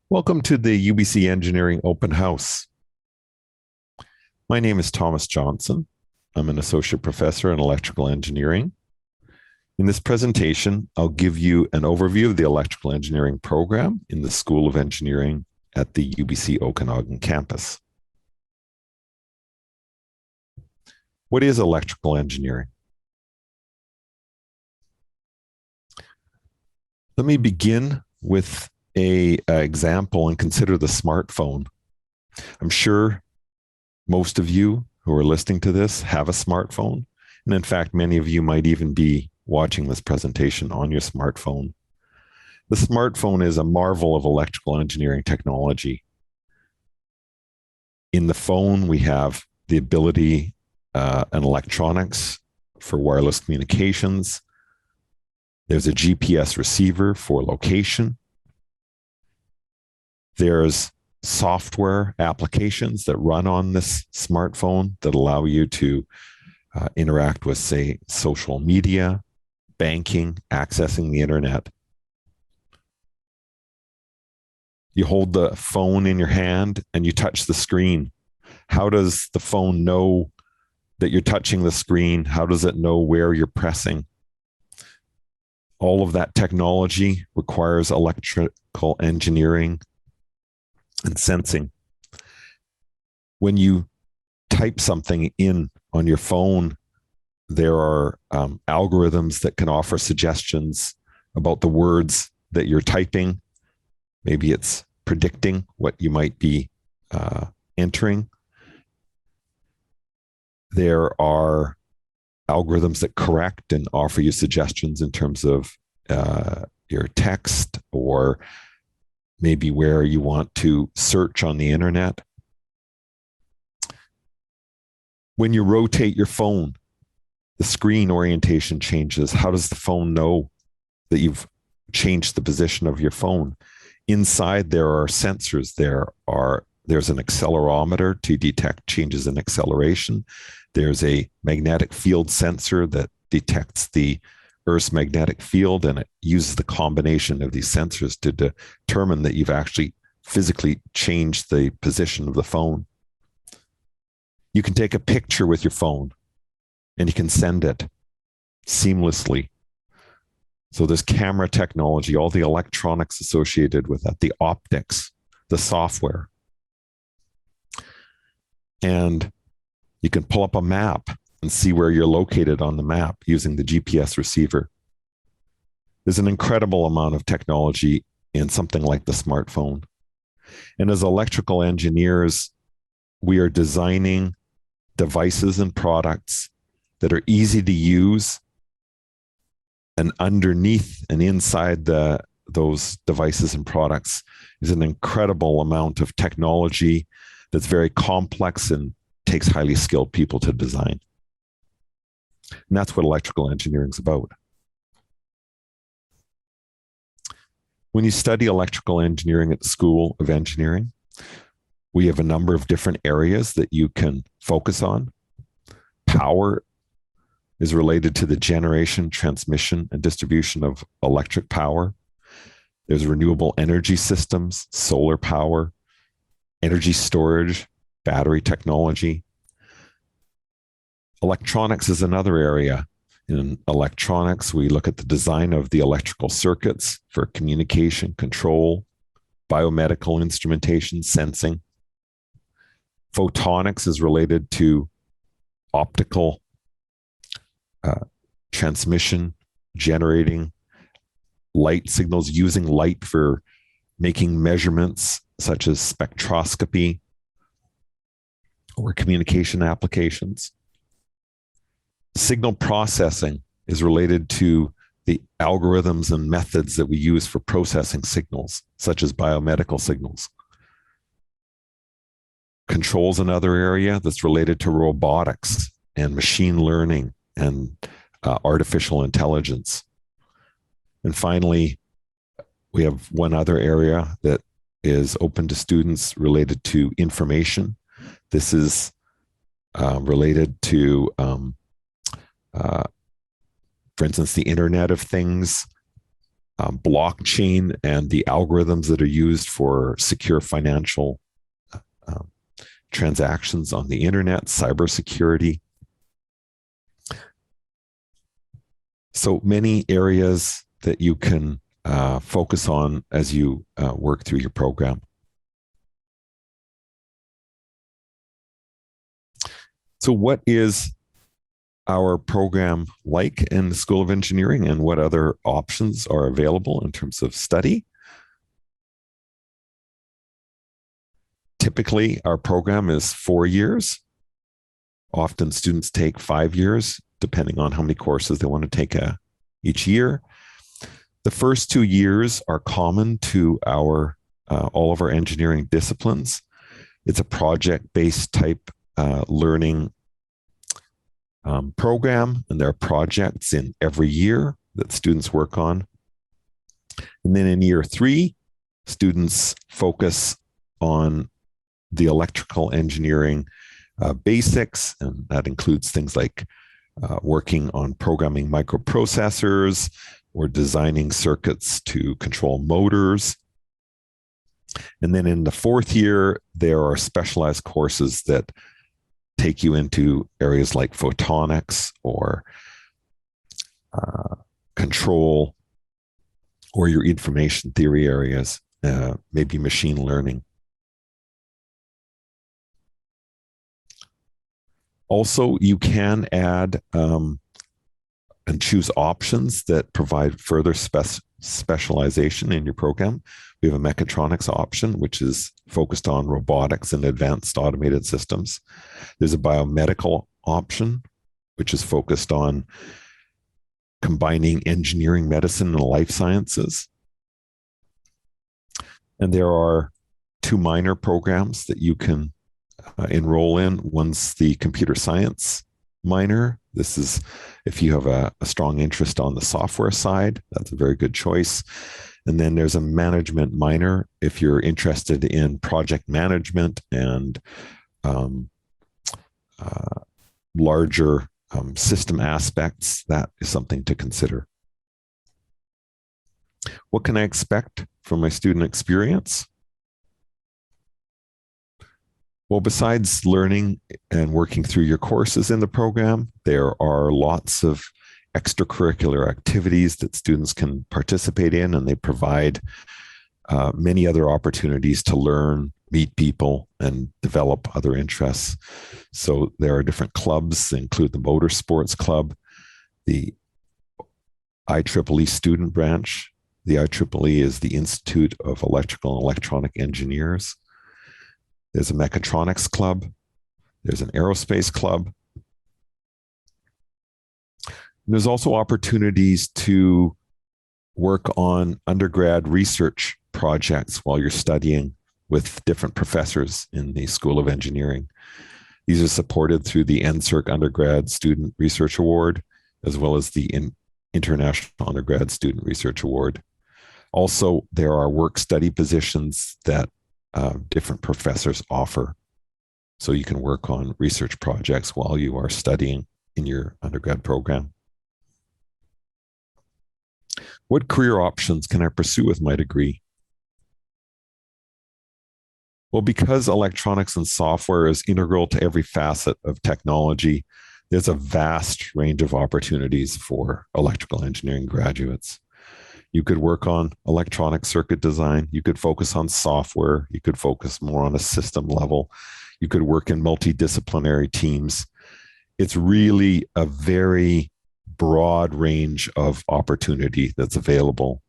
Welcome to the UBC Engineering Open House. My name is Thomas Johnson. I'm an associate professor in electrical engineering. In this presentation, I'll give you an overview of the electrical engineering program in the School of Engineering at the UBC Okanagan campus. What is electrical engineering? Let me begin with an example and consider the smartphone. I'm sure most of you who are listening to this have a smartphone. And in fact, many of you might even be watching this presentation on your smartphone. The smartphone is a marvel of electrical engineering technology. In the phone, we have the ability and electronics for wireless communications. There's a GPS receiver for location. There's software applications that run on this smartphone that allow you to interact with, say, social media, banking, accessing the internet. You hold the phone in your hand and you touch the screen. How does the phone know that you're touching the screen? How does it know where you're pressing? All of that technology requires electrical engineering and sensing. When you type something in on your phone, there are algorithms that can offer suggestions about the words that you're typing. Maybe it's predicting what you might be entering. There are algorithms that correct and offer you suggestions in terms of your text or maybe where you want to search on the internet. When you rotate your phone, the screen orientation changes. How does the phone know that you've changed the position of your phone? Inside, there are sensors. There's an accelerometer to detect changes in acceleration. There's a magnetic field sensor that detects the Earth's magnetic field, and it uses the combination of these sensors to determine that you've actually physically changed the position of the phone. You can take a picture with your phone and you can send it seamlessly. So there's camera technology, all the electronics associated with that, the optics, the software. And you can pull up a map and see where you're located on the map using the GPS receiver. There's an incredible amount of technology in something like the smartphone. And as electrical engineers, we are designing devices and products that are easy to use, and underneath and inside those devices and products is an incredible amount of technology that's very complex and takes highly skilled people to design. And that's what electrical engineering is about. When you study electrical engineering at the School of Engineering, we have a number of different areas that you can focus on. Power is related to the generation, transmission, and distribution of electric power. There's renewable energy systems, solar power, energy storage, battery technology. Electronics is another area. In electronics, we look at the design of the electrical circuits for communication, control, biomedical instrumentation, sensing. Photonics is related to optical transmission, generating light signals, using light for making measurements such as spectroscopy or communication applications. Signal processing is related to the algorithms and methods that we use for processing signals, such as biomedical signals. Control's another area that's related to robotics and machine learning and artificial intelligence. And finally, we have one other area that is open to students related to information. This is related to for instance, the Internet of Things, blockchain and the algorithms that are used for secure financial um, transactions on the internet, cybersecurity. So many areas that you can focus on as you work through your program. So what is our program like in the School of Engineering, and what other options are available in terms of study? Typically, our program is 4 years. Often students take 5 years, depending on how many courses they want to take each year. The first 2 years are common to all of our engineering disciplines. It's a project-based type learning program, and there are projects in every year that students work on. And then in year 3, students focus on the electrical engineering basics, and that includes things like working on programming microprocessors or designing circuits to control motors. And then in the 4th year, there are specialized courses that take you into areas like photonics or control, or your information theory areas, maybe machine learning. Also, you can add and choose options that provide further specialization in your program. We have a mechatronics option, which is focused on robotics and advanced automated systems. There's a biomedical option, which is focused on combining engineering, medicine, and life sciences. And there are 2 minor programs that you can enroll in. One's the computer science minor. This is if you have a strong interest on the software side, that's a very good choice. And then there's a management minor if you're interested in project management and larger system aspects. That is something to consider. What can I expect from my student experience? Well, besides learning and working through your courses in the program, there are lots of extracurricular activities that students can participate in, and they provide many other opportunities to learn, meet people, and develop other interests. So there are different clubs, that include the Motorsports Club, the IEEE student branch. The IEEE is the Institute of Electrical and Electronic Engineers. There's a mechatronics club. There's an aerospace club. There's also opportunities to work on undergrad research projects while you're studying with different professors in the School of Engineering. These are supported through the NSERC Undergrad Student Research Award, as well as the International Undergrad Student Research Award. Also, there are work study positions that different professors offer. So you can work on research projects while you are studying in your undergrad program. What career options can I pursue with my degree? Well, because electronics and software is integral to every facet of technology, there's a vast range of opportunities for electrical engineering graduates. You could work on electronic circuit design. You could focus on software. You could focus more on a system level. You could work in multidisciplinary teams. It's really a very broad range of opportunity that's available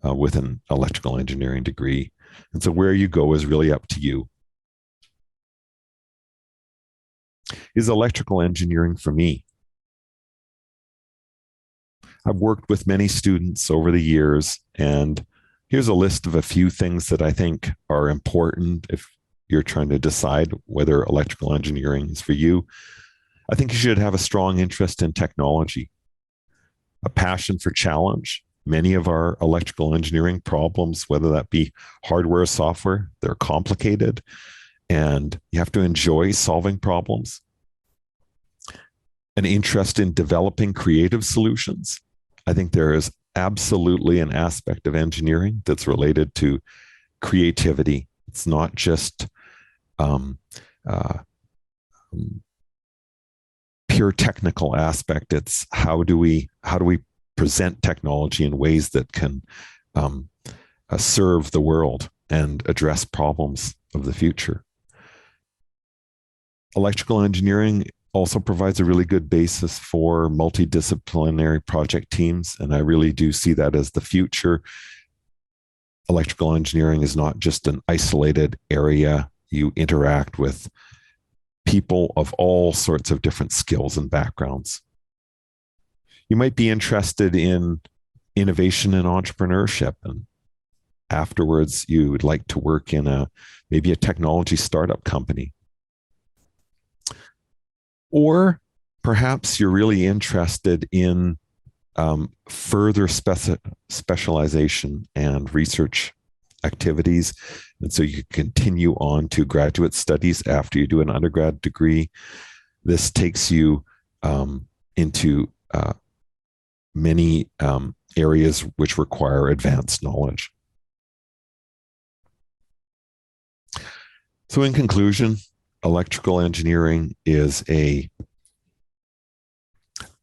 with an electrical engineering degree. And so where you go is really up to you. Is electrical engineering for me? I've worked with many students over the years, and here's a list of a few things that I think are important if you're trying to decide whether electrical engineering is for you. I think you should have a strong interest in technology, a passion for challenge. Many of our electrical engineering problems, whether that be hardware or software, they're complicated, and you have to enjoy solving problems. An interest in developing creative solutions. I think there is absolutely an aspect of engineering that's related to creativity. It's not just um, uh, pure technical aspect. It's how do we present technology in ways that can um, serve the world and address problems of the future. Electrical engineering also provides a really good basis for multidisciplinary project teams, and I really do see that as the future. Electrical engineering is not just an isolated area. You interact with people of all sorts of different skills and backgrounds. You might be interested in innovation and entrepreneurship, and afterwards you would like to work in maybe a technology startup company. Or perhaps you're really interested in further specialization and research activities. And so you continue on to graduate studies after you do an undergrad degree. This takes you into many areas which require advanced knowledge. So, in conclusion, electrical engineering is a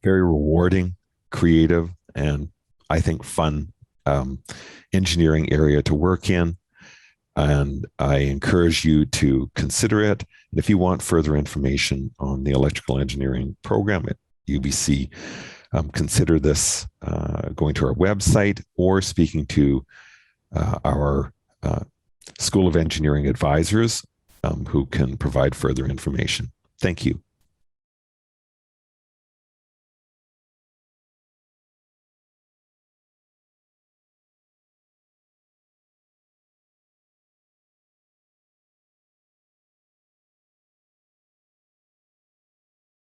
very rewarding, creative, and I think fun engineering area to work in. And I encourage you to consider it. And if you want further information on the electrical engineering program at UBC, consider this going to our website or speaking to our School of Engineering advisors who can provide further information. Thank you.